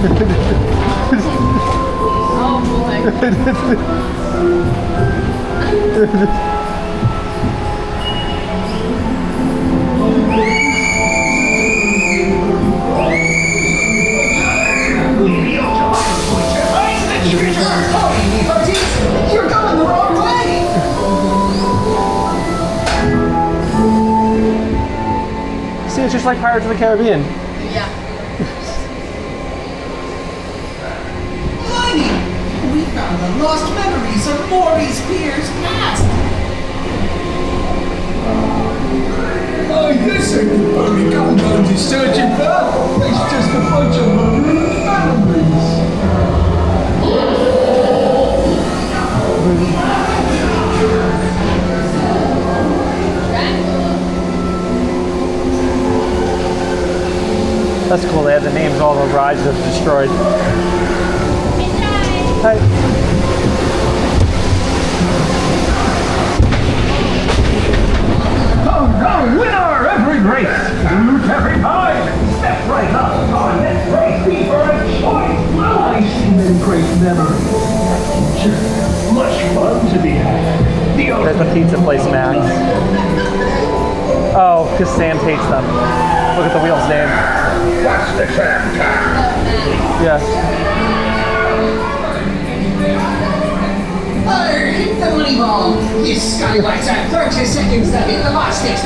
Oh boy. You're going the wrong way! See, it's just like Pirates of the Caribbean. Yeah. Mighty! We found the lost memories of Morey's Piers past! Oh, this ain't the boat you got around you searching for. It's just a bunch of maroon families. That's cool. They had the names of all the rides that have destroyed. Hi. Oh no, winner every race, salute every time. Step right up, on let's race me for a choice. Well, I see many great memories. Much fun to be had. There's the pizza place, Max. Oh, because Sam hates them. Look at the wheel's name. What's the tram time? Yes. Oh, hit the money ball! You skylights have 30 seconds to hit the basket!